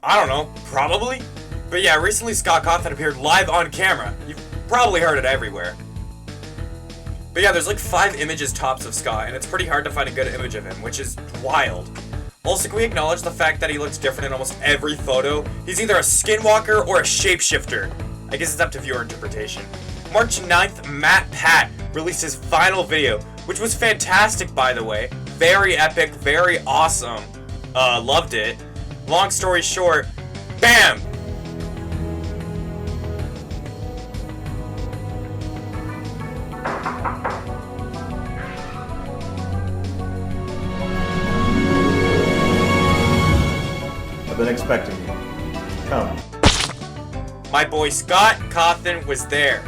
I don't know, probably? But yeah, recently Scott Cawthon appeared live on camera. You've probably heard it everywhere. But yeah, there's like 5 images tops of Scott, and it's pretty hard to find a good image of him, which is wild. Also, can we acknowledge the fact that he looks different in almost every photo? He's either a skinwalker or a shapeshifter. I guess it's up to viewer interpretation. March 9th, MatPat released his final video, which was fantastic, by the way. Very epic, very awesome. Loved it. Long story short, BAM! I've been expecting you. Come. My boy Scott Cawthon was there.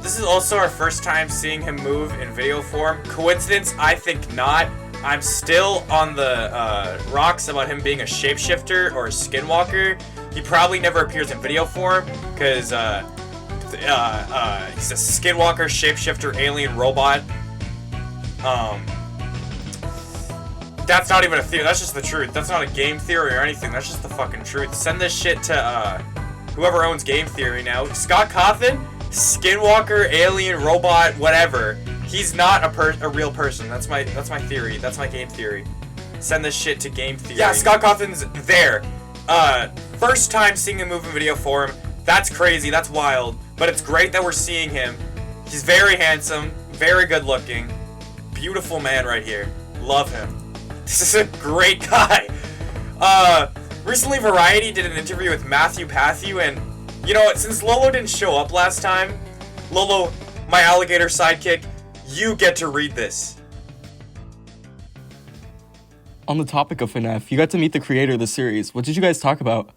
This is also our first time seeing him move in video form. Coincidence? I think not. I'm still on the rocks about him being a shapeshifter or a skinwalker. He probably never appears in video form because he's a skinwalker, shapeshifter, alien, robot. That's not even a theory. That's just the truth. That's not a game theory or anything. That's just the fucking truth. Send this shit to whoever owns game theory now. Scott Cawthon, skinwalker, alien, robot, whatever. He's not a real person. That's my theory. That's my game theory. Send this shit to game theory. Yeah, Scott Cawthon's there. First time seeing him move in video form. That's crazy. That's wild. But it's great that we're seeing him. He's very handsome, very good looking, beautiful man right here. Love him. This is a great guy. Recently Variety did an interview with MatPat, and you know what? Since Lolo didn't show up last time, Lolo, my alligator sidekick, you get to read this. On the topic of FNAF, you got to meet the creator of the series. What did you guys talk about?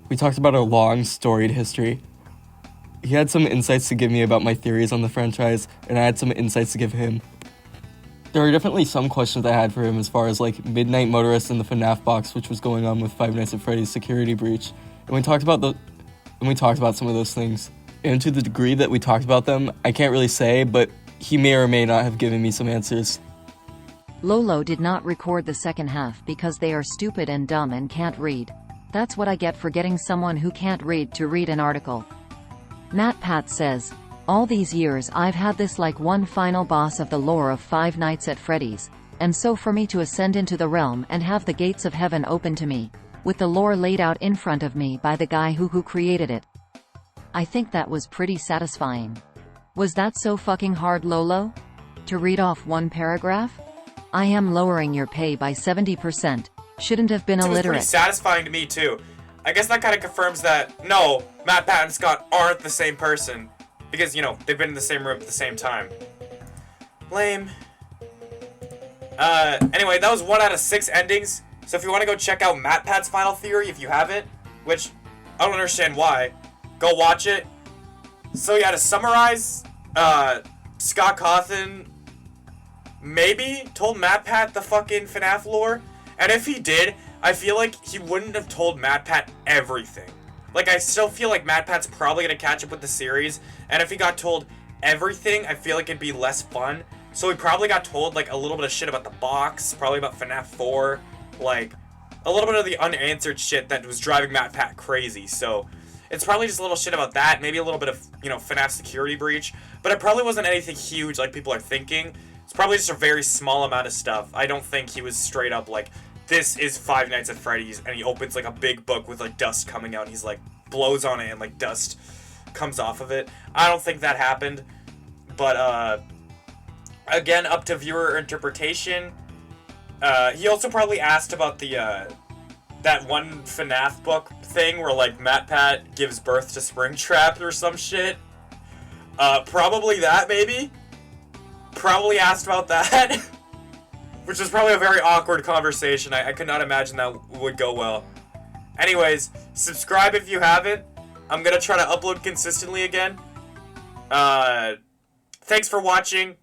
We talked about a long, storied history. He had some insights to give me about my theories on the franchise, and I had some insights to give him. There were definitely some questions I had for him as far as like Midnight Motorist and the FNAF box, which was going on with Five Nights at Freddy's security breach. And we talked about some of those things. And to the degree that we talked about them, I can't really say, but he may or may not have given me some answers. Lolo did not record the second half because they are stupid and dumb and can't read. That's what I get for getting someone who can't read to read an article. MatPat says, all these years I've had this like one final boss of the lore of Five Nights at Freddy's, and so for me to ascend into the realm and have the gates of heaven open to me, with the lore laid out in front of me by the guy who created it. I think that was pretty satisfying. Was that so fucking hard, Lolo? To read off one paragraph? I am lowering your pay by 70%. Shouldn't have been illiterate. It was pretty satisfying to me too. I guess that kind of confirms that, no, MatPat and Scott aren't the same person. Because, you know, they've been in the same room at the same time. Lame. Anyway, that was 1 out of 6 endings. So if you want to go check out MatPat's final theory, if you haven't, which I don't understand why, go watch it. So yeah, to summarize, Scott Cawthon maybe told MatPat the fucking FNAF lore. And if he did, I feel like he wouldn't have told MatPat everything. Like, I still feel like MatPat's probably going to catch up with the series, and if he got told everything, I feel like it'd be less fun. So he probably got told, like, a little bit of shit about the box, probably about FNAF 4, like, a little bit of the unanswered shit that was driving MatPat crazy. So it's probably just a little shit about that, maybe a little bit of, you know, FNAF security breach, but it probably wasn't anything huge like people are thinking. It's probably just a very small amount of stuff. I don't think he was straight up like, this is Five Nights at Freddy's, and he opens like a big book with like dust coming out, and he's like blows on it and like dust comes off of it. I don't think that happened, but again, up to viewer interpretation. He also probably asked about the that one FNAF book thing where like MatPat gives birth to Springtrap or some shit. Probably that, maybe. Probably asked about that. Which was probably a very awkward conversation. I could not imagine that would go well. Anyways, subscribe if you haven't. I'm gonna try to upload consistently again. Thanks for watching.